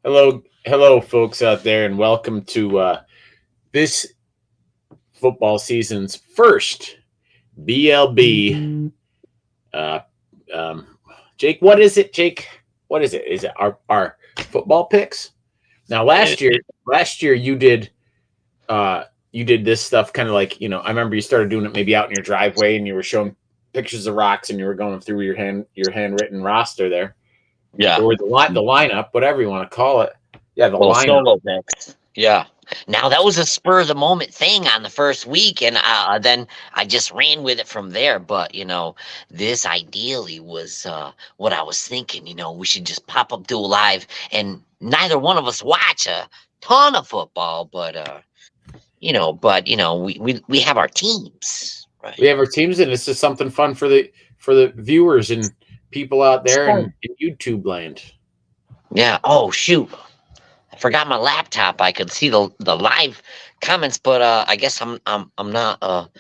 Hello, folks out there, and welcome to this football season's first BLB. Uh, um, Jake, what is it? Jake, what is it? Is it our football picks? Now, It, last year you did this stuff kind of like I remember you started doing it maybe out in your driveway, and you were showing pictures of rocks, and you were going through your handwritten roster there, yeah. or the lineup, whatever you want to call it. Yeah, the Well, lineup. solo picks. Yeah. Now that was a spur of the moment thing on the first week, and then I just ran with it from there. But this ideally was what I was thinking. We should just pop up do a live, and neither one of us watch a ton of football, but we have our teams, We right? have our teams, and it's just something fun for the viewers and people out there Sure. in YouTube land. Yeah. Oh shoot. I forgot my laptop. I could see the live comments, but I guess I'm not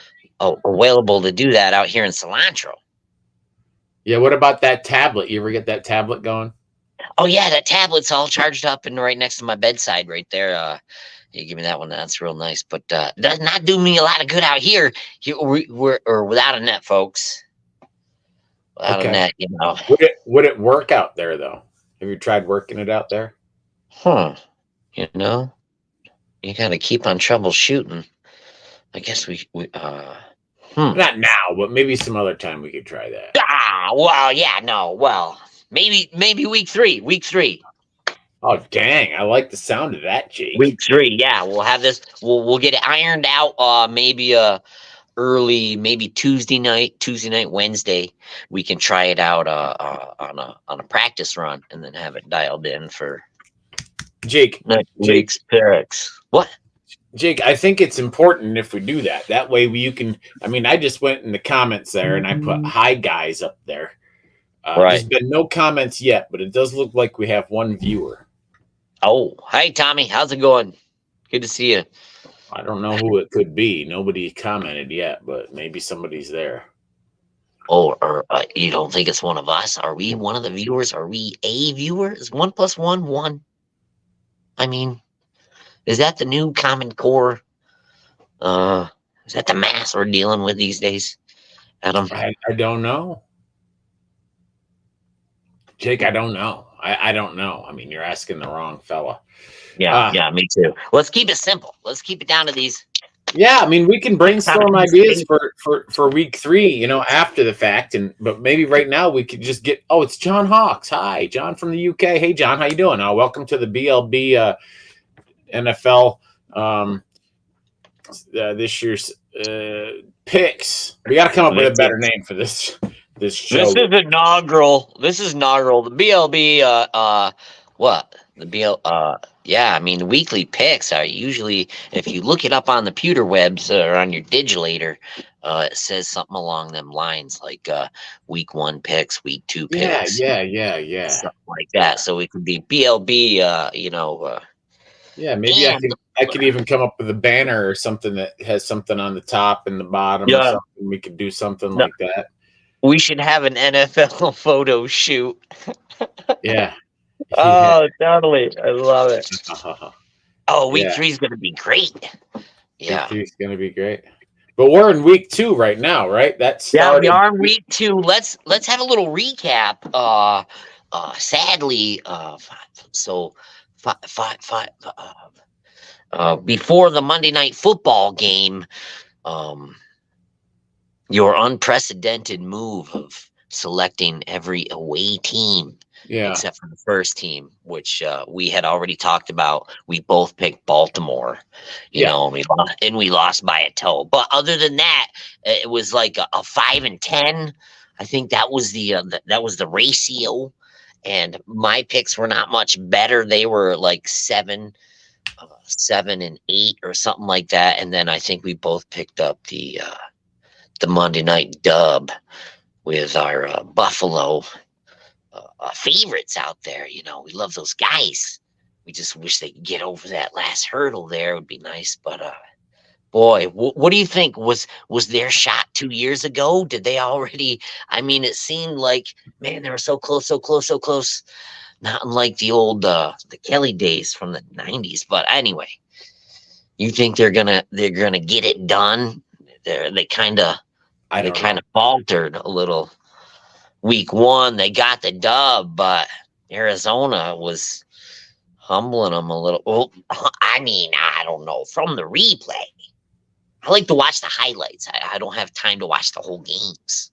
available to do that out here in Cilantro. Yeah, what about that tablet? You ever get that tablet going? Oh yeah, that tablet's all charged up and right next to my bedside, right there. You give me that one. That's real nice, but does not do me a lot of good out here. We're or without a net, folks. Without a Okay. net. Would it work out there though? Have you tried working it out there? Huh? You know, you got to keep on troubleshooting. I guess we. Hmm. Not now, but maybe some other time we could try that. Well, yeah, no, well, maybe week three, Oh dang, I like the sound of that, week Jake. three. Yeah, we'll have this. We'll get it ironed out. Maybe early, maybe Tuesday night, Wednesday. We can try it out on a practice run, and then have it dialed in for Jake, next Jake, week's picks. What? Jake, I think it's important if we do that. That way you can. I mean, I just went in the comments there and I put hi guys up there. There's Right. been no comments yet, but it does look like we have one viewer. Oh, hi Tommy, how's it going? Good to see you. I don't know who it could be. Nobody commented yet, but maybe somebody's there. Oh, or you don't think it's one of us? Are we one of the viewers? Are we a viewer? Is 1 + 1 1? I mean, is that the new Common Core? Is that the mass we're dealing with these days, Adam? I don't know. Jake, I don't know. I don't know. I mean, you're asking the wrong fella. Yeah, Uh, yeah, me too. Let's keep it simple. Let's keep it down to these yeah, I mean, we can common brainstorm ideas sense. for week 3, after the fact, but maybe right now we could just get. Oh, it's John Hawks. Hi, John from the UK. Hey, John, how you doing? Welcome to the BLB NFL this year's picks. We got to come up with a better name for this show. This is inaugural. This is inaugural. The BLB. What the BL? Yeah, I mean, weekly picks are usually, if you look it up on the pewter webs or on your digilator, it says something along them lines, like week 1 picks, week 2 Yeah, picks, yeah. something like that. So it could be BLB. Yeah, maybe And I could even come up with a banner or something that has something on the top and the bottom or yeah, something. We could do something no, like that. we should have an NFL photo shoot. Yeah. Yeah. Oh, totally. I love it. Oh, week Yeah. 3 is going to be great. Week Yeah. 3 is going to be great. But we're in week 2 right now, right? That Yeah, we started. are in week 2. Let's have a little recap. Sadly, so before the Monday Night Football game, um, your unprecedented move of selecting every away team Yeah. except for the first team, which we had already talked about. We both picked Baltimore, Yeah. and we lost by a toe. But other than that, it was like a 5-10. I think that was the ratio, and my picks were not much better. They were like 7-8 or something like that. And then I think we both picked up the Monday night dub with our Buffalo favorites out there. We love those guys. We just wish they could get over that last hurdle there. It would be nice. But boy, what do you think? Was their shot 2 years ago? Did they already? I mean, it seemed like, man, they were so close, so close, so close. not unlike the old the Kelly days from the '90s. But anyway, you think they're gonna get it done? They kind of I they don't kind know. of faltered a little. Week 1, they got the dub, but Arizona was humbling them a little. Well, I mean, I don't know. From the replay, I like to watch the highlights. I don't have time to watch the whole games.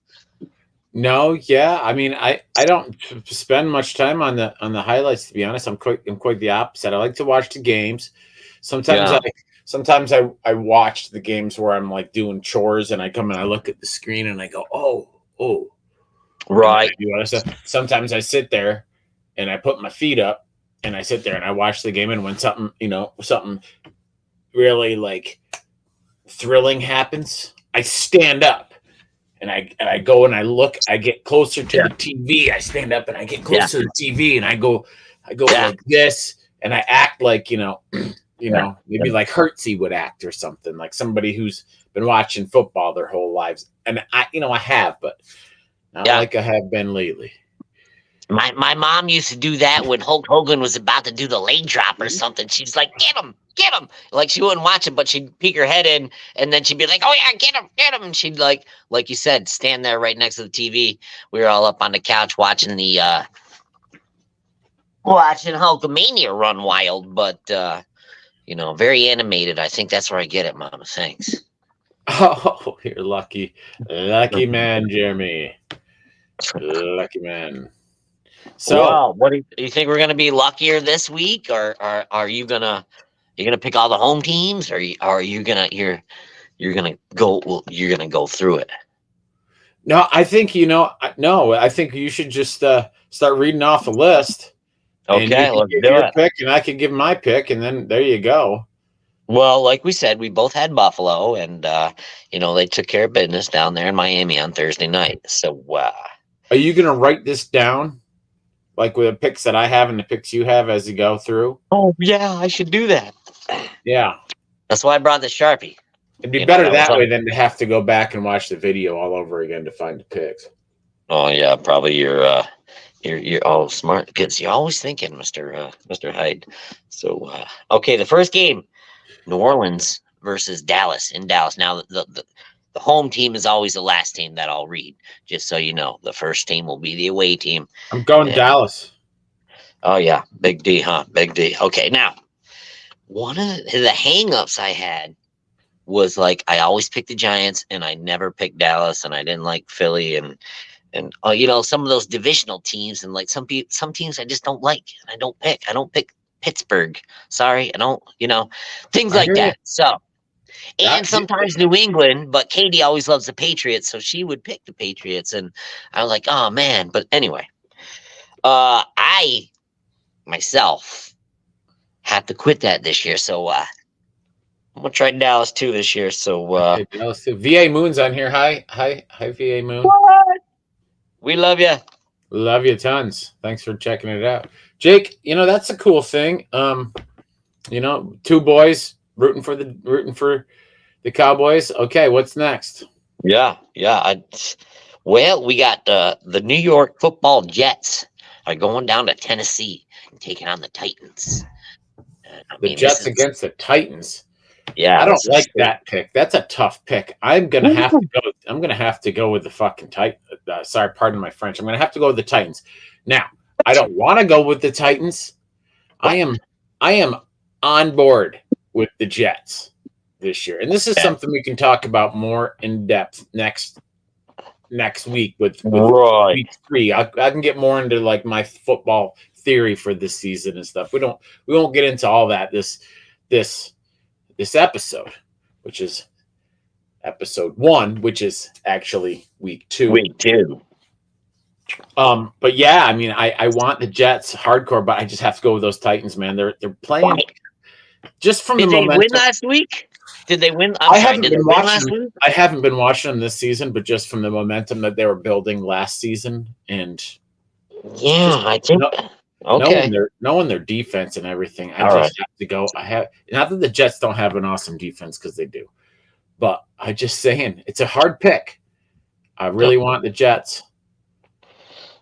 No, yeah. I mean, I don't spend much time on the highlights, to be honest. I'm quite the opposite. I like to watch the games. Sometimes Yeah, I watch the games where I'm like doing chores and I come and I look at the screen and I go, oh, and then I right. do other stuff. Sometimes I sit there and I put my feet up and I sit there and I watch the game. And when something really like thrilling happens, I stand up and I go and I look. I get closer to Yeah, the TV. I stand up and I get yeah, close to the TV and I go yeah, like this and I act like yeah, maybe like Hertzy would act or something, like somebody who's been watching football their whole lives. And I have, but not yeah. like I have been lately. My mom used to do that when Hulk Hogan was about to do the leg drop or something. She's like, get him. Like she wouldn't watch it, but she'd peek her head in, and then she'd be like, oh yeah, get him. And she'd like you said, stand there right next to the TV. We were all up on the couch watching the watching Hulkamania run wild, but very animated. I think that's where I get it, Mama. Thanks. Oh, you're lucky. Lucky man, Jeremy. Lucky man. So, Well, what do you think we're gonna be luckier this week, or are you gonna pick all the home teams, or are you gonna you're gonna go through it? no, I think, no, I think you should just start reading off a list and you Okay, can let's give do your it. pick and I can give my pick. And then there you go. Well, like we said, we both had Buffalo, and they took care of business down there in Miami on Thursday night. So, Are you going to write this down? Like with the picks that I have and the picks you have as you go through? oh yeah, I should do that. Yeah. That's why I brought the Sharpie. It'd be better That was that way on. than to have to go back and watch the video all over again to find the picks. Oh yeah, probably you're all smart because you're always thinking, Mister Hyde. So okay, the first game, New Orleans versus Dallas in Dallas. Now the home team is always the last team that I'll read. Just so you know, the first team will be the away team. I'm going And, Dallas. oh yeah, Big D, huh? Big D. Okay, now one of the hang-ups I had was like I always picked the Giants and I never picked Dallas and I didn't like Philly and some of those divisional teams and like some teams I just don't like and I don't pick Pittsburgh. Sorry, I don't, things I like hear you. that. So, and That, sometimes New England, but Katie always loves the Patriots, so she would pick the Patriots and I was like, "Oh man." But anyway, I myself have to quit that this year. So, I'm gonna try Dallas too this year. So, okay, Dallas too. VA Moon's on here. Hi, VA Moon. what? We love you. Love you tons. Thanks for checking it out, Jake. That's a cool thing. Two boys rooting for the Cowboys. Okay, what's next? Yeah, yeah. Well, we got the New York Football Jets are going down to Tennessee and taking on the Titans. I The mean, this Jets is against the Titans. I yeah, don't this like is that pick. That's a tough pick. I'm gonna have to go. I'm gonna have to go with the fucking Titans. Sorry, pardon my French. I'm gonna have to go with the Titans. Now, I don't want to go with the Titans. I am. I am on board with the Jets this year, and this is yeah, something we can talk about more in depth next week with right. week 3. I can get more into like my football theory for this season and stuff. We won't get into all that this episode, which is episode 1, which is actually week 2. Week 2. But yeah, I mean, I want the Jets hardcore, but I just have to go with those Titans, man. They're playing Why? just from the Did they win momentum. last week? Did they win? I'm sorry. Did they win last week? I haven't been watching them this season, but just from the momentum that they were building last season, and Yeah, just I think. no, Okay. knowing their defense and everything, I All just right. have to go. I have not that the Jets don't have an awesome defense because they do, but I just saying it's a hard pick. I really want the Jets.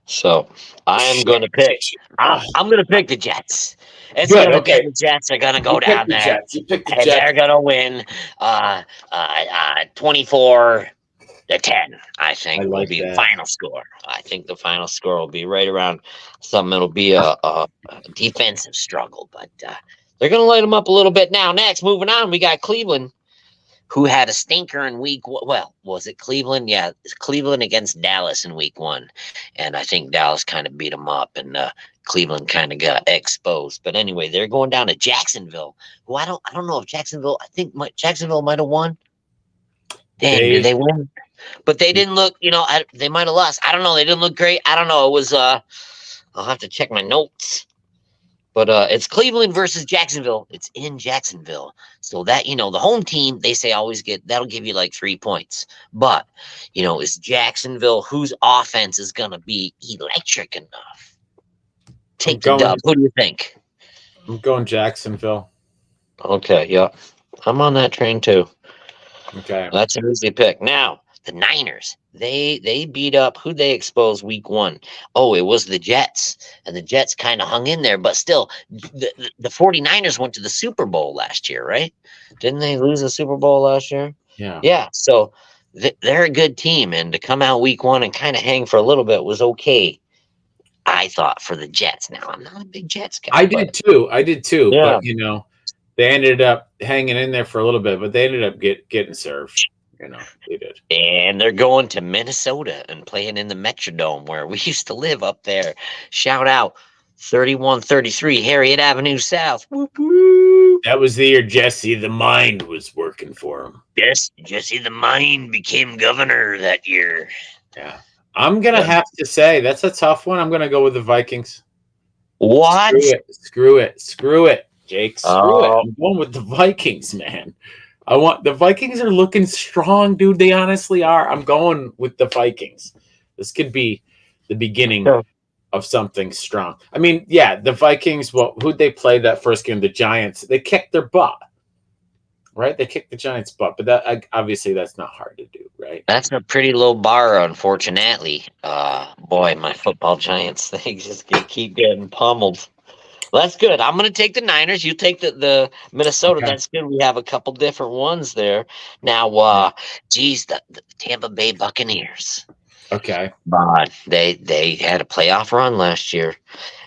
So I am going to pick. Ah, I'm going to pick the Jets. It's good. going to be Okay. the Jets are going to go You picked down the there, Jets. You picked the and Jets. they're going to win 24-10. I I think will like be the that. final score. I think the final score will be right around something. It'll be a defensive struggle, but they're going to light them up a little bit now. Next, moving on, we got Cleveland, who had a stinker in well, was it Cleveland? Yeah, it's Cleveland against Dallas in week 1. And I think Dallas kind of beat them up, and Cleveland kind of got exposed. But anyway, they're going down to Jacksonville, who I don't know if Jacksonville, I think Jacksonville might have won. Dang, did They they win? But they didn't look, they might have lost. I don't know. They didn't look great. I don't know. It was, I'll have to check my notes. But it's Cleveland versus Jacksonville. It's in Jacksonville. So that, the home team, they say always that'll give you like 3 points. But, is Jacksonville, whose offense is going to be electric enough? I'm Take the going dub. Who do you think? I'm going Jacksonville. Okay, yeah. I'm on that train too. Okay. That's an easy pick. Now, the Niners, they beat up who they exposed week 1. Oh, it was the Jets. And the Jets kind of hung in there, but still, the 49ers went to the Super Bowl last year, right? Didn't they lose the Super Bowl last year? Yeah. Yeah. So they're a good team. And to come out week 1 and kind of hang for a little bit was okay, I thought, for the Jets. Now, I'm not a big Jets guy, I but did too. I did too. yeah. But they ended up hanging in there for a little bit, but they ended up getting served. They did. And they're going to Minnesota and playing in the Metrodome where we used to live up there. Shout out 3133 Harriet Avenue South. Whoop, whoop. That was the year Jesse the Mind was working for him. Yes, Jesse the Mind became governor that year. Yeah. I'm gonna have to say that's a tough one. I'm gonna go with the Vikings. What? Screw it, Jake. Screw it. I'm going with the Vikings, man. The Vikings are looking strong, dude. They honestly are. I'm going with the Vikings. This could be the beginning of something strong. I mean, yeah, the Vikings. Well, who'd they play that first game? The Giants. They kicked their butt, right? They kicked the Giants' butt, but that obviously that's not hard to do, right? That's a pretty low bar, unfortunately. Boy, my football Giants, they just keep getting pummeled. Well, that's good. I'm going to take the Niners. You take the Minnesota. Okay. That's good. We have a couple different ones there. Now, geez, the Tampa Bay Buccaneers. Okay. But they had a playoff run last year,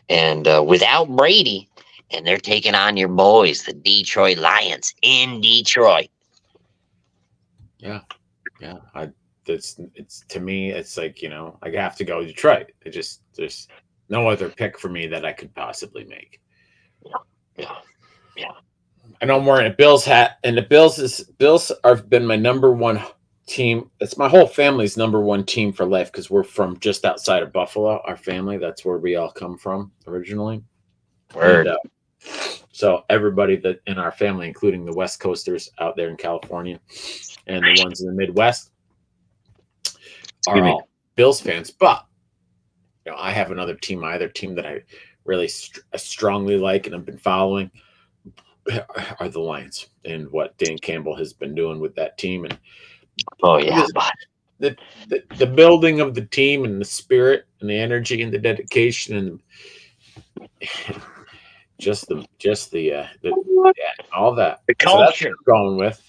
and without Brady, and they're taking on your boys, the Detroit Lions, in Detroit. Yeah. It's to me, it's like, I have to go Detroit. There's no other pick for me that I could possibly make. Yeah. I know I'm wearing a Bills hat, and the Bills have been my number one team. It's my whole family's number one team for life because we're from just outside of Buffalo. Our family, that's where we all come from originally. Word. And, so everybody that in our family, including the West Coasters out there in California and the ones in the Midwest, are all Bills fans. But I have another team. My other team that I really strongly like and have been following are the Lions and what Dan Campbell has been doing with that team. And the building of the team and the spirit and the energy and the dedication and just all that. The culture. So that's what we're going with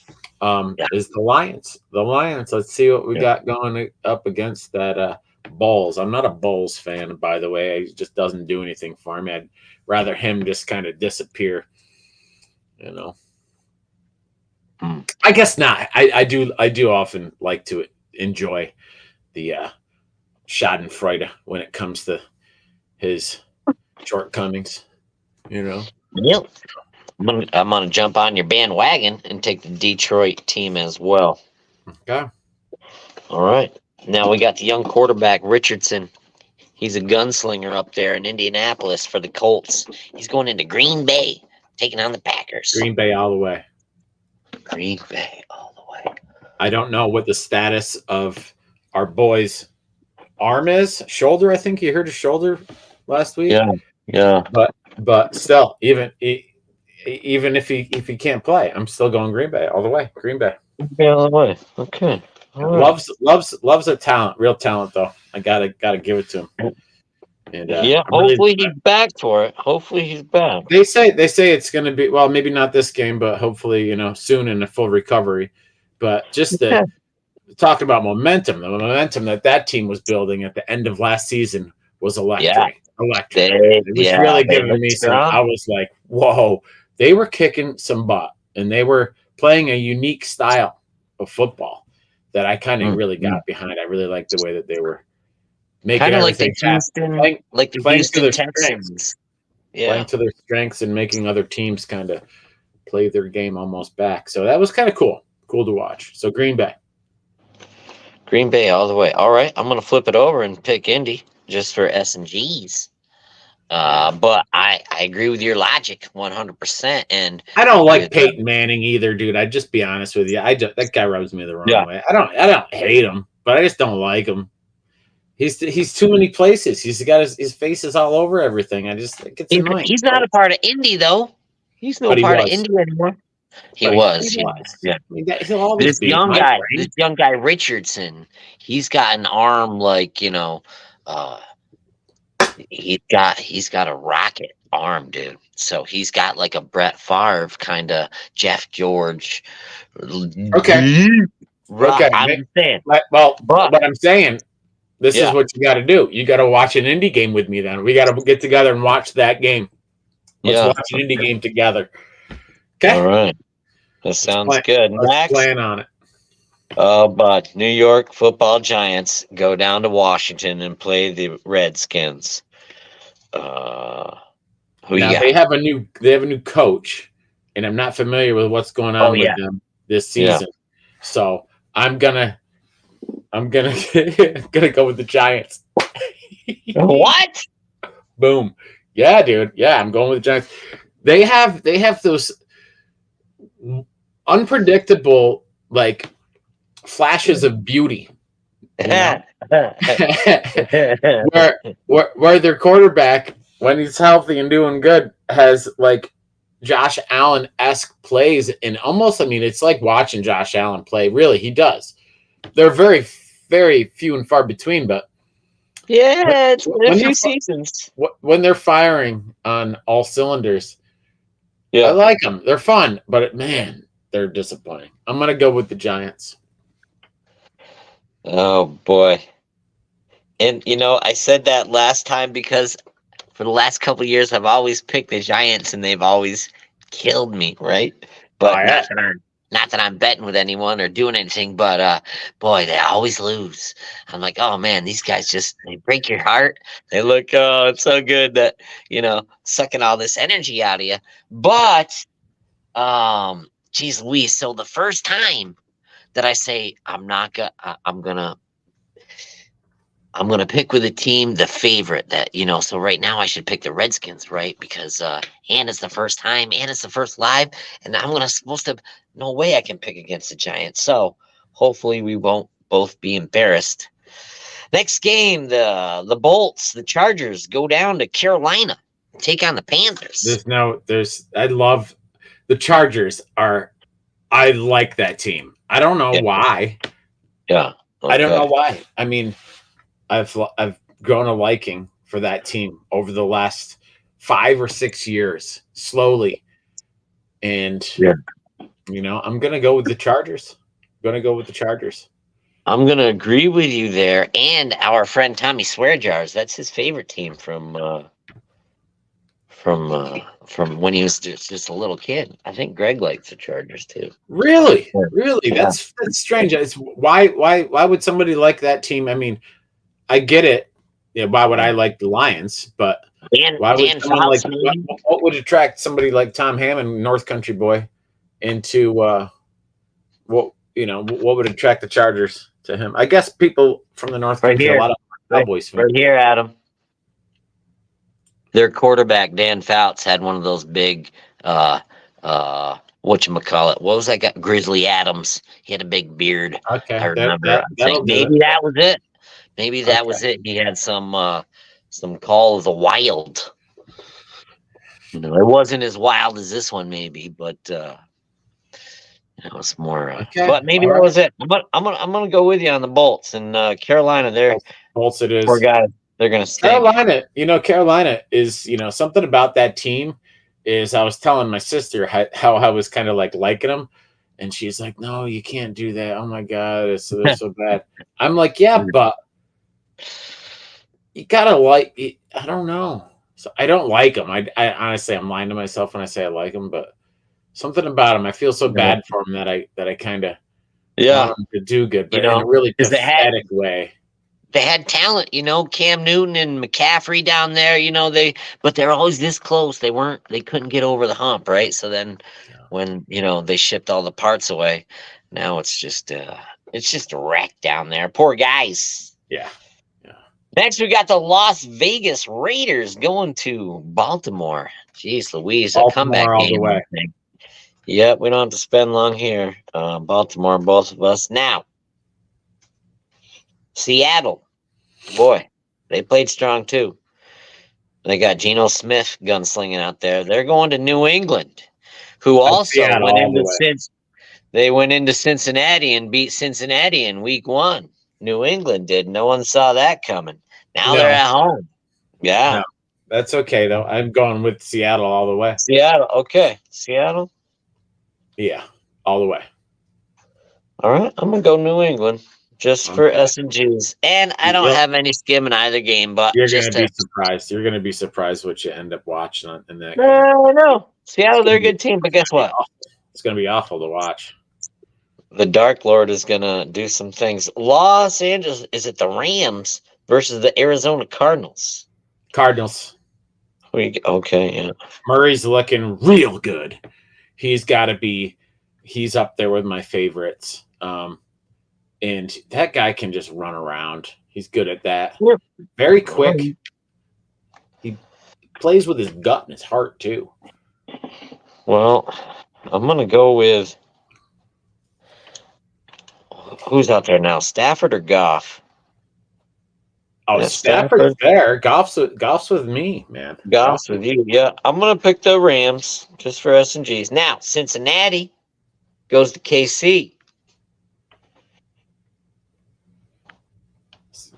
is the Lions. The Lions. Let's see what we got going up against that Bulls. I'm not a Bulls fan, by the way. It just doesn't do anything for me. I'd rather him just kind of disappear. I guess not. I do often like to enjoy the Schadenfreude when it comes to his shortcomings. Yep. I'm gonna jump on your bandwagon and take the Detroit team as well. Okay. All right. Now we got the young quarterback Richardson. He's a gunslinger up there in Indianapolis for the Colts. He's going into Green Bay, taking on the Packers. Green Bay all the way. Green Bay all the way. I don't know what the status of our boy's arm is. Shoulder, I think he hurt his shoulder last week. Yeah. But still, even if he can't play, I'm still going Green Bay all the way. Green Bay. All the way. Okay. Loves a talent, real talent though. I gotta give it to him. And Yeah, I'm really. hopefully he's back for it. Hopefully he's back. They say it's going to be, well, maybe not this game, but hopefully soon in a full recovery. But just the Yeah. talking about momentum, the momentum that team was building at the end of last season was Yeah, electric. Electric. they It was yeah really they giving look me some. I strong. was like, whoa, they were kicking some butt, and they were playing a unique style of football that I kind of really Mm-hmm. got behind. I really liked the way that they were making Kind of everything happen, Like the playing to Houston their strengths, Texans. playing Yeah, to their strengths, and making other teams kind of play their game almost back. So that was kind of cool to watch. So Green Bay. Green Bay all the way. All right, I'm gonna flip it over and pick Indy just for S and G's. But I agree with your logic 100%. And I don't like with Peyton Manning either, dude. I'd just be honest with you. That guy rubs me the wrong yeah, way. I don't hate him, but I just don't like him. He's too many places. He's got his face is all over everything. I just think it's annoying. he's not a part of Indy though. He's no But he part of was. Indy anymore. He But he was, yeah, was. yeah. I mean, he'll always be my This brain. young guy Richardson, he's got an arm like uh, he's got a rocket arm, dude. So he's got like a Brett Favre kind of Jeff George. Okay. Okay. I'm just saying, Well, but what I'm saying, this is yeah, what you got to do. You got to watch an indie game with me. Then we got to get together and watch that game. Let's yeah. watch an indie game together. All Okay. right, that Let's sounds plan. good. Let's Next, plan on it. but New York Football Giants go down to Washington and play the Redskins. Uh, who you Now got? they have a new coach, and I'm not familiar with what's going Oh on with yeah, them this yeah. season. So I'm gonna gonna go with the Giants. What? Boom. Yeah, dude. Yeah, I'm going with the Giants. They have those unpredictable like flashes of beauty, you know, where where their quarterback, when he's healthy and doing good, has like Josh Allen esque plays, and almost, I mean, it's like watching Josh Allen play. Really, he does. They're very few and far between, but Yeah, it's been a when few they're seasons. when they're firing on all cylinders, I Yeah. like them. They're fun, but man, they're disappointing. I'm gonna go with the Giants. Oh boy. And I said that last time because for the last couple of years I've always picked the Giants and they've always killed me, right? Oh But yeah, not that I'm betting with anyone or doing anything, but boy, they always lose. I'm like, oh man, these guys just they break your heart. They look, oh, it's so good that sucking all this energy out of you. But geez Louise, so the first time that I say I'm gonna pick with a team, the favorite that So right now I should pick the Redskins, right? Because and it's the first time, and it's the first live, and I'm gonna supposed to. No way I can pick against the Giants. So hopefully we won't both be embarrassed. Next game, the Bolts, the Chargers go down to Carolina, take on the Panthers. I love the Chargers. I like that team. I don't know Yeah, why. yeah, I don't know okay. why. I mean, I've grown a liking for that team over the last 5 or 6 years, slowly, and Yeah. I'm gonna go with the Chargers. I'm gonna go with the Chargers. I'm gonna agree with you there, and our friend Tommy Swearjars. That's his favorite team from when he was just a little kid. I think Greg likes the Chargers too. Really, really, Yeah. that's strange. It's why would somebody like that team? I mean, I get it. Yeah, why would I like the Lions? But why would Dan someone Fouts, like maybe. what would attract somebody like Tom Hammond, North Country boy, into what would attract the Chargers to him? I guess people from the North Right Country, a here, lot of Cowboys fans. right here, Adam. Their quarterback Dan Fouts had one of those big whatchamacallit. What was that guy? Grizzly Adams. He had a big beard. I Okay, remember. I that'll think do it. maybe that was it. Maybe that was Okay, it. He had some Call of the Wild. It wasn't as wild as this one, maybe, but it was more. okay, But maybe all that right. was it. I'm gonna go with you on the Bolts and Carolina. They're Bolts it poor is. guys. They're going to stink. Carolina is, something about that team is I was telling my sister how I was kind of like liking them. And she's like, no, you can't do that. Oh my God. They're so bad. I'm like, yeah, but you gotta I don't know. So I don't like them. I honestly, I'm lying to myself when I say I like them, but something about them, I feel so bad for them that I kind of want them to do good, but in a really pathetic way. They had talent, Cam Newton and McCaffrey down there, but they're always this close. They couldn't get over the hump, right? So then when, they shipped all the parts away, now it's just a wreck down there. Poor guys. Yeah. Next, we got the Las Vegas Raiders going to Baltimore. Jeez Louise, a comeback all game. The way. Yep, we don't have to spend long here. Baltimore, both of us. Now, Seattle. Boy, they played strong too. They got Geno Smith gunslinging out there. They're going to New England, who also went into Cincinnati and beat Cincinnati in week 1. New England did. No one saw that coming. Now they're at home. Yeah. No, that's okay, though. I'm going with Seattle all the way. Seattle. Okay. Seattle? Yeah, all the way. All right. I'm going to go New England just for S&Gs. And I don't have any skim in either game, but you're going to be surprised. You're going to be surprised what you end up watching in that game. No. Seattle, they're a good team, but guess what? It's going to be awful to watch. The Dark Lord is going to do some things. Los Angeles, is it the Rams versus the Arizona Cardinals? Cardinals. Okay, yeah. Murray's looking real good. He's up there with my favorites. And that guy can just run around. He's good at that. Yeah. Very quick. He plays with his gut and his heart, too. Well, I'm going to go with... Who's out there now? Stafford or Goff? Oh, yeah, Stafford's there. Goff's with me, man. Goff's with you. Yeah, I'm going to pick the Rams just for S&Gs. Now, Cincinnati goes to KC.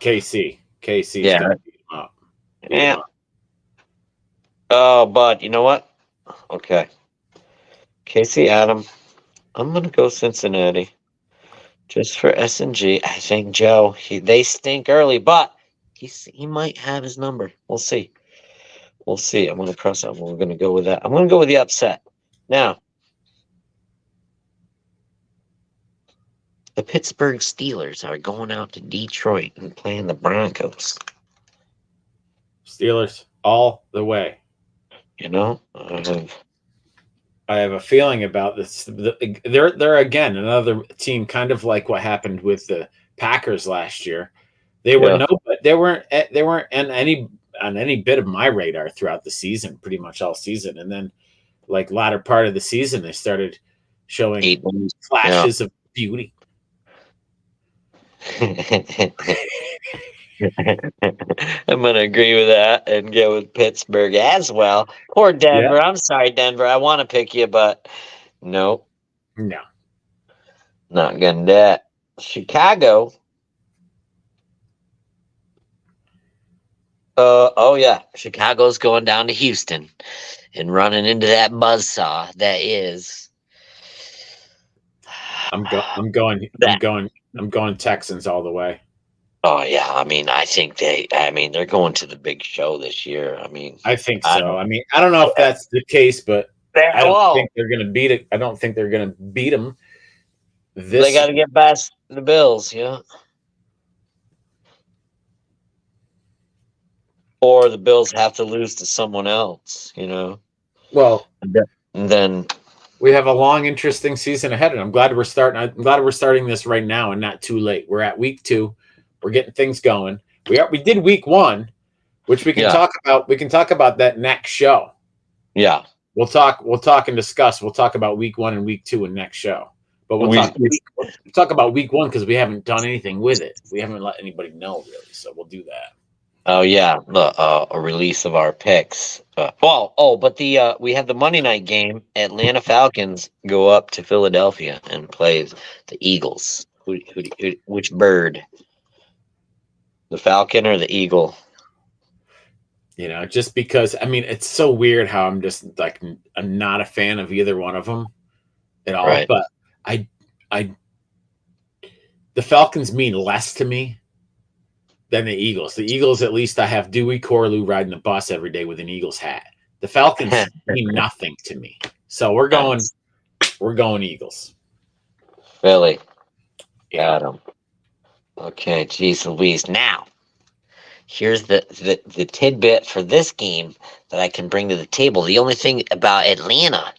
KC's yeah. going to beat him up. Yeah. Oh, but you know what? Okay. KC Adam. I'm going to go Cincinnati. Just for S&G. I think Joe, they stink early, but he might have his number. We'll see. I'm going to cross out. We're going to go with that. I'm going to go with the upset. Now, the Pittsburgh Steelers are going out to Detroit and playing the Broncos. Steelers all the way. I have a feeling about this. They're again another team, kind of like what happened with the Packers last year. They weren't on any bit of my radar throughout the season, pretty much all season, and then like latter part of the seon, they started showing flashes of beauty. I'm going to agree with that and go with Pittsburgh as well. Or Denver. Yeah. I'm sorry, Denver. I want to pick you, but no. No. Not going to do that. Chicago. Chicago's going down to Houston and running into that buzzsaw that is. I'm going Texans all the way. Oh yeah, I think they're going to the big show this year. I think so. I don't know if that's the case, but I don't think they're going to beat it. I don't think they're going to beat them. They got to get past the Bills, yeah. Or the Bills have to lose to someone else, Well, and then we have a long, interesting season ahead, and I'm glad we're starting this right now and not too late. We're at week 2. We're getting things going. We did week 1, which we can talk about. We can talk about that next show. Yeah, we'll talk and discuss. We'll talk about week 1 and week 2 in next show. But we'll talk about week 1 because we haven't done anything with it. We haven't let anybody know really, so we'll do that. Oh yeah, a release of our picks. But we have the Monday night game. Atlanta Falcons go up to Philadelphia and play the Eagles. Which bird? The Falcon or the Eagle? Just because I mean it's so weird how I'm not a fan of either one of them at all. Right. But I I the Falcons mean less to me than the Eagles. The Eagles, at least I have Dewey Corlew riding the bus every day with an Eagles hat. The Falcons mean nothing to me. So Nice. we're going Eagles. Philly. Yeah. Got him. Okay, geez Louise. Now, here's the tidbit for this game that I can bring to the table. The only thing about Atlanta,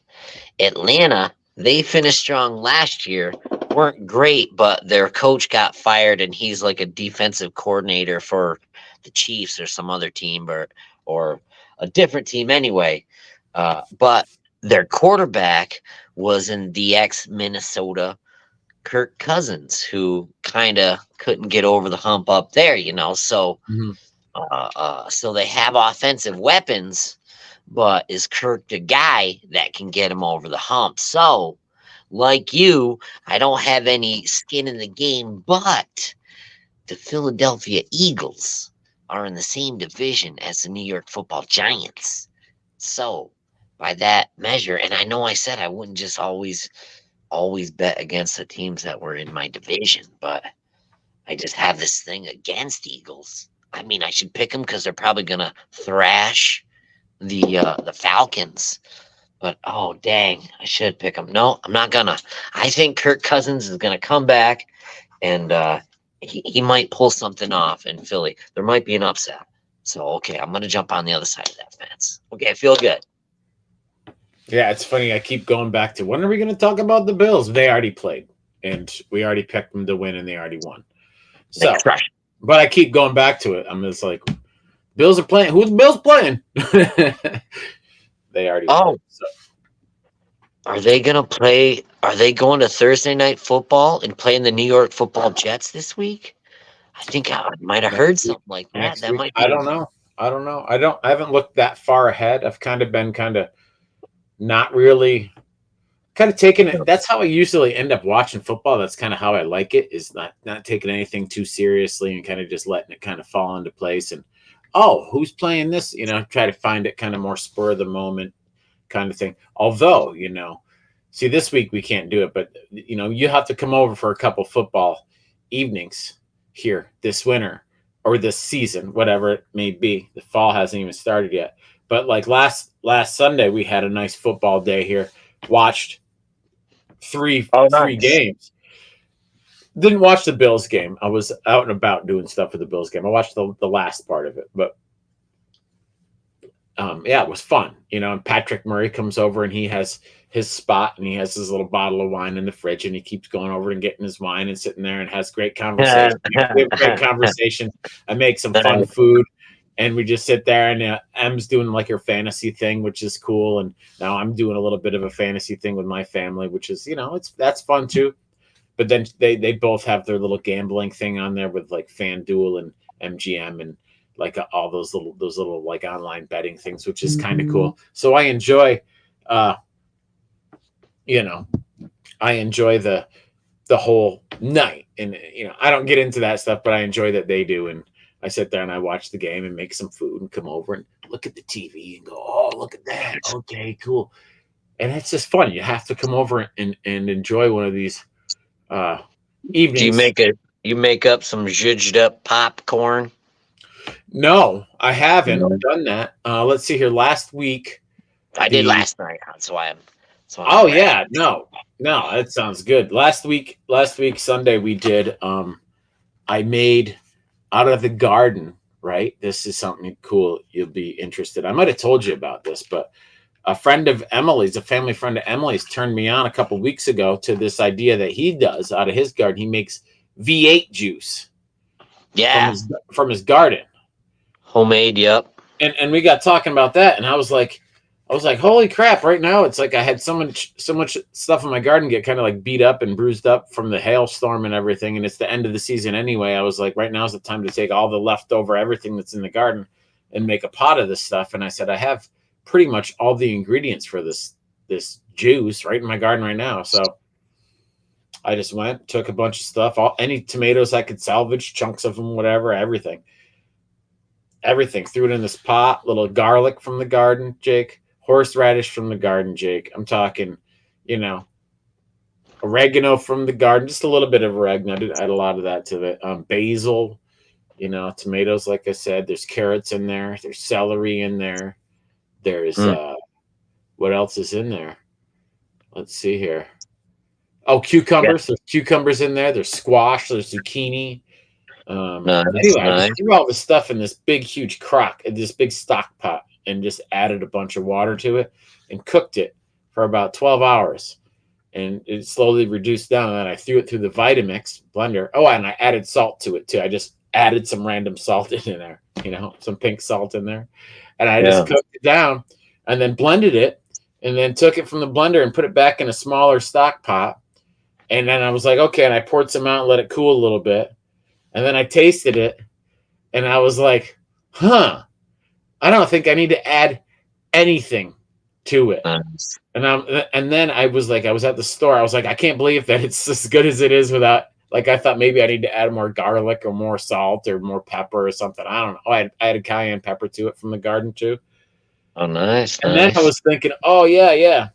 they finished strong last year, weren't great, but their coach got fired, and he's like a defensive coordinator for the Chiefs or some other team or a different team anyway. But their quarterback was in the ex Minnesota Kirk Cousins, who kind of couldn't get over the hump up there. So Mhm. so they have offensive weapons, but is Kirk the guy that can get him over the hump? So, like you, I don't have any skin in the game, but the Philadelphia Eagles are in the same division as the New York Football Giants. So, by that measure, and I know I said I wouldn't just always bet against the teams that were in my division, but I just have this thing against Eagles. I mean, I should pick them because they're probably gonna thrash the Falcons. But oh dang, I should pick them. No, I'm not gonna. I think Kirk Cousins is gonna come back, and he might pull something off in Philly. There might be an upset. So okay, I'm gonna jump on the other side of that fence. Okay, I feel good. Yeah, it's funny. I keep going back to when are we going to talk about the Bills? They already played, and we already picked them to win, and they already won. They So, crush. but I keep going back to it. I'm just like, Bills are playing. Who's the Bills playing? They already played. Oh, So are they gonna play? Are they going to Thursday night football and playing the New York Football Jets this week? I think I might have next heard week, something like that. next That week, might I be. don't know. I don't know. I haven't looked that far ahead. I've kind of been not really kind of taking it. That's how I usually end up watching football. That's kind of how I like it, is not taking anything too seriously and kind of just letting it kind of fall into place. And oh, who's playing this? Try to find it kind of more spur of the moment kind of thing. Although, see, this week we can't do it, but you have to come over for a couple football evenings here this winter or this season, whatever it may be. The fall hasn't even started yet. But like last Sunday, we had a nice football day here. Watched Oh, three nice. games. Didn't watch the Bills game. I was out and about doing stuff for the Bills game. I watched the last part of it, but yeah, it was fun. And Patrick Murray comes over and he has his spot and he has his little bottle of wine in the fridge and he keeps going over and getting his wine and sitting there and has great conversation. We have great conversation. I make some fun food and we just sit there and Em's doing like her fantasy thing, which is cool. And now I'm doing a little bit of a fantasy thing with my family, which is, that's fun too. But then they both have their little gambling thing on there with like FanDuel and MGM and like all those little like online betting things, which is kind of cool. So I enjoy, uh, you know, I enjoy the whole night, and I don't get into that stuff, but I enjoy that they do. And I sit there and I watch the game and make some food and come over and look at the TV and go, oh, look at that. Okay, cool. And it's just fun. You have to come over and enjoy one of these uh, Do you evenings. make up some zhuzhed up popcorn? No, I haven't No. done that. Let's see here. Last week, I did the last night. That's why I'm oh bragging. yeah, no, that sounds good. Last week Sunday we did. I made out of the garden. Right, this is something cool. You'll be interested. I might have told you about this, but a friend of Emily's, a family friend of Emily's, turned me on a couple weeks ago to this idea that he does out of his garden. He makes V8 juice from Yeah, his garden. homemade. Yep. And we got talking about that, and I was like, holy crap! Right now, it's like I had so much stuff in my garden get kind of like beat up and bruised up from the hailstorm and everything, and it's the end of the season anyway. I was like, right now is the time to take all the leftover everything that's in the garden and make a pot of this stuff. And I said, I have pretty much all the ingredients for this juice right in my garden right now. So I just went, took a bunch of stuff, any tomatoes I could salvage, chunks of them, whatever, everything. everything. Threw it in this pot. Little garlic from the garden, Jake. Horseradish from the garden, Jake. I'm talking, you know, oregano from the garden. Just a little bit of oregano. I did add a lot of that to it. Basil, tomatoes. Like I said, there's carrots in there. There's celery in there. There's what else is in there? Let's see here. Oh, cucumbers. There's cucumbers in there. There's squash. There's zucchini. Anyway, I just threw all the stuff in this big, huge crock, in this big stock pot, and just added a bunch of water to it and cooked it for about 12 hours. And it slowly reduced down. And I threw it through the Vitamix blender. Oh, and I added salt to it too. I just added some random salt in there, some pink salt in there. And I just cooked it down and then blended it and then took it from the blender and put it back in a smaller stock pot. And then I was like, okay. And I poured some out and let it cool a little bit. And then I tasted it and I was like, I don't think I need to add anything to it. And then I was like, I was at the store. I was like, I can't believe that it's as good as it is without, like, I thought maybe I need to add more garlic or more salt or more pepper or something. I don't know. I added cayenne pepper to it from the garden too. Oh, nice. And then I was thinking, oh, yeah.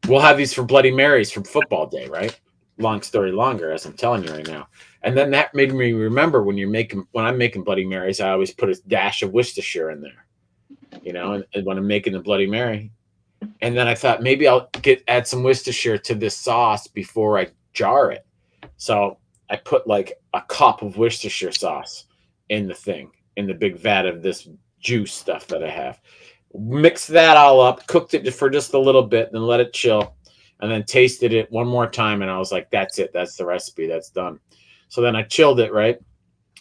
We'll have these for Bloody Marys from football day, right? Long story longer, as I'm telling you right now. And then that made me remember when I'm making Bloody Marys, I always put a dash of Worcestershire in there, and when I'm making the Bloody Mary. And then I thought maybe I'll add some Worcestershire to this sauce before I jar it. So I put like a cup of Worcestershire sauce in the big vat of this juice stuff that I have. Mixed that all up, cooked it for just a little bit, then let it chill, and then tasted it one more time. And I was like, that's it. That's the recipe. That's done. So then I chilled it, right?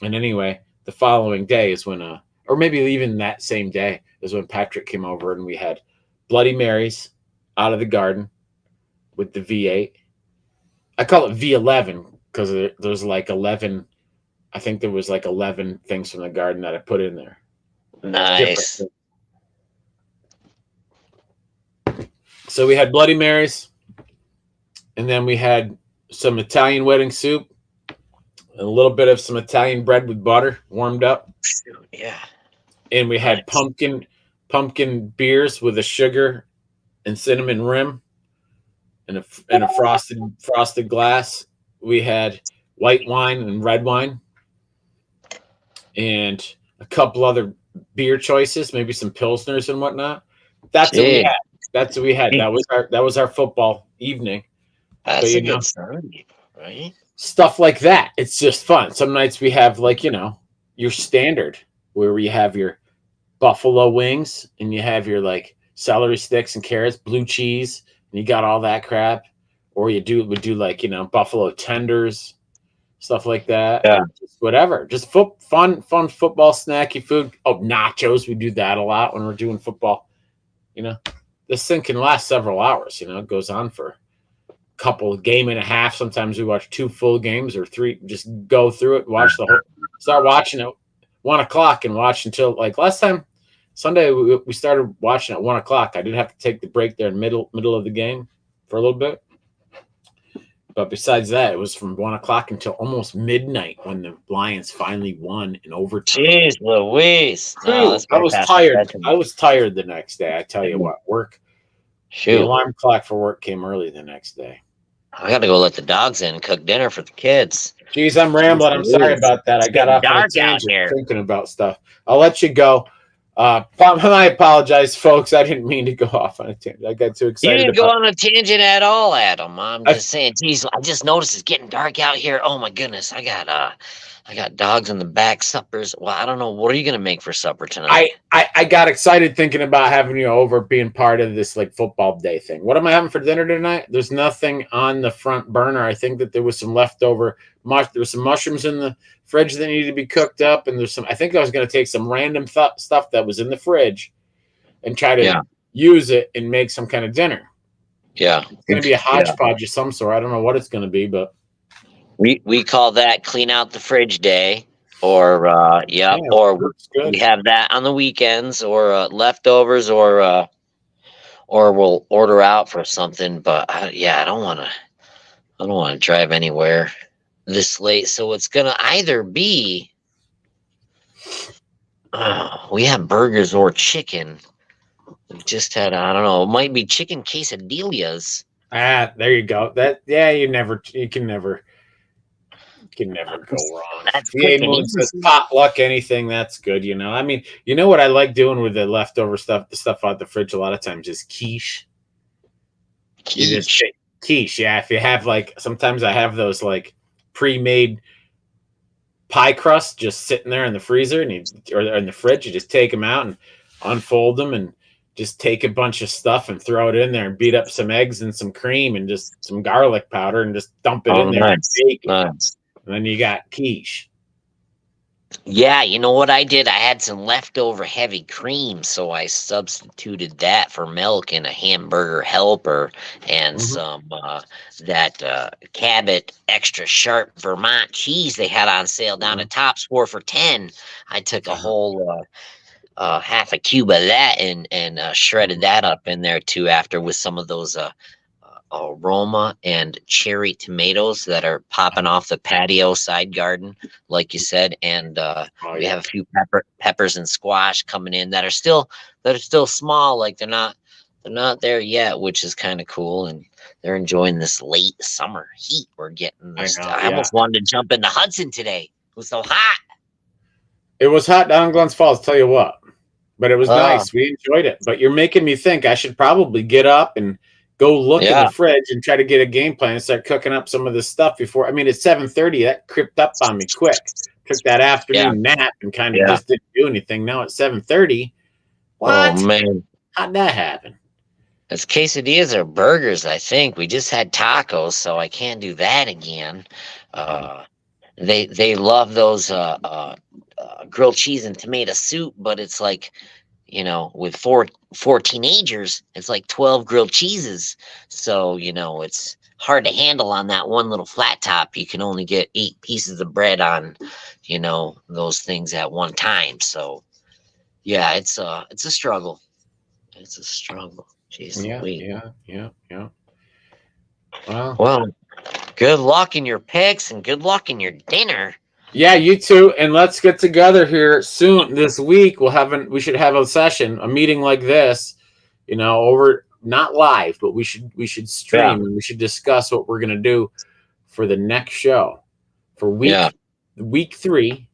And anyway, the following day is when, or maybe even that same day is when Patrick came over and we had Bloody Marys out of the garden with the V8. I call it V11 because there's like 11. I think there was like 11 things from the garden that I put in there. Nice. So we had Bloody Marys, and then we had some Italian wedding soup, a little bit of some Italian bread with butter warmed up. Yeah. And we had pumpkin beers with a sugar and cinnamon rim and a frosted glass. We had white wine and red wine and a couple other beer choices, maybe some pilsners and whatnot. That's what we had. That's what we had. That was our football evening. That's a good story, right? Stuff like that. It's just fun. Some nights we have like, your standard where you have your buffalo wings and you have your like celery sticks and carrots, blue cheese, and you got all that crap. Or would do like, buffalo tenders, stuff like that. Yeah. Just whatever. Just fun football snacky food. Oh, nachos. We do that a lot when we're doing football. This thing can last several hours. It goes on for a couple game and a half. Sometimes we watch 2 full games or 3. Just go through it, start watching at 1:00 and watch until like last time Sunday we started watching at 1:00. I did have to take the break there in middle of the game for a little bit. But besides that, it was from 1:00 until almost midnight when the Lions finally won in overtime. Jeez Louise. I was tired. I was tired the next day. I tell you what, work. Shoot. The alarm clock for work came early the next day. I got to go let the dogs in and cook dinner for the kids. Geez, I'm rambling. I'm sorry about that. I got off on a tangent thinking about stuff. I'll let you go. I apologize, folks. I didn't mean to go off on a tangent. I got too excited. You didn't go on a tangent at all, Adam. I'm just saying, geez, I just noticed it's getting dark out here. Oh my goodness. I got dogs in the back, suppers. Well, I don't know. What are you going to make for supper tonight? I got excited thinking about having you over, being part of this like football day thing. What am I having for dinner tonight? There's nothing on the front burner. I think that there was some leftover there was some mushrooms in the fridge that needed to be cooked up, and I think I was going to take some random stuff that was in the fridge and try to use it and make some kind of dinner. Yeah. It's going to be a hodgepodge of some sort. I don't know what it's going to be, but we call that clean out the fridge day, or or we have that on the weekends, or leftovers, or we'll order out for something. But I don't want to drive anywhere this late, so it's gonna either be We have burgers or chicken. We just had, I don't know, it might be chicken quesadillas. There you go. You can never go wrong. That's quick GA and Moon says easy. potluck, anything that's good. I mean, you know what I like doing with the leftover stuff, the stuff out the fridge a lot of times is quiche. You just Quiche. take quiche, yeah. If you have sometimes I have those pre-made pie crust just sitting there in the freezer or in the fridge. You just take them out and unfold them and just take a bunch of stuff and throw it in there and beat up some eggs and some cream and just some garlic powder and just dump it Oh, in there and nice. bake it. Nice. And then you got quiche. Yeah, you know what I did? I had some leftover heavy cream, so I substituted that for milk and a hamburger helper and Mm-hmm. some that Cabot extra sharp Vermont cheese they had on sale down at Tops 4 for $10. I took a whole half a cube of that and shredded that up in there too after with some of those aroma and cherry tomatoes that are popping off the patio side garden, like you said, and we have a few peppers and squash coming in that are still small, like they're not there yet, which is kind of cool, and they're enjoying this late summer heat we're getting. I know, I yeah. almost wanted to jump into Hudson today. It was so hot. It was hot down in Glens Falls, tell you what. But it was nice. We enjoyed it. But you're making me think I should probably get up and go look in the fridge and try to get a game plan and start cooking up some of this stuff before. I mean, it's 7:30. That crept up on me quick. Took that afternoon nap and kind of just didn't do anything. Now it's 7:30. What? Oh man, how'd that happen? It's quesadillas or burgers. I think we just had tacos, so I can't do that again. They love those grilled cheese and tomato soup, but it's like, with four teenagers, it's like 12 grilled cheeses. So, it's hard to handle on that one little flat top. You can only get 8 pieces of bread on, those things at one time. So, yeah, it's a struggle. It's a struggle. Jeez Louise. Yeah. Well, good luck in your picks and good luck in your dinner. Yeah, you too. And let's get together here soon this week. We should have a session, a meeting like this, over not live, but we should stream and we should discuss what we're gonna do for the next show for week 3.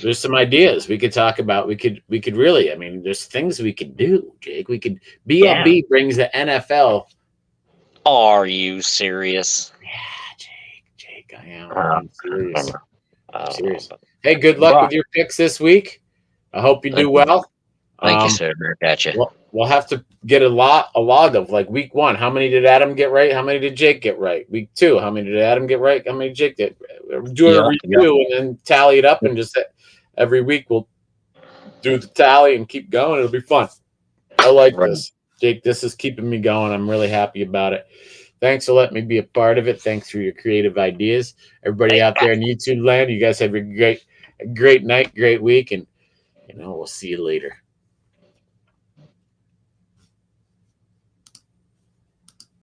There's some ideas we could talk about. We could really, I mean, there's things we could do, Jake. We could BLB brings the NFL. Are you serious? Yeah, Jake, I am. I'm serious. I'm serious. Hey, good luck with your picks this week. I hope you do well. Thank you, sir. Gotcha. We'll have to get a log of week 1. How many did Adam get right? How many did Jake get right? Week 2, how many did Adam get right? How many did Jake get? Do a review and then tally it up and just every week we'll do the tally and keep going. It'll be fun. I like this. Jake, this is keeping me going. I'm really happy about it. Thanks for letting me be a part of it. Thanks for your creative ideas. Everybody out there in YouTube land, you guys have a great night, great week, and we'll see you later.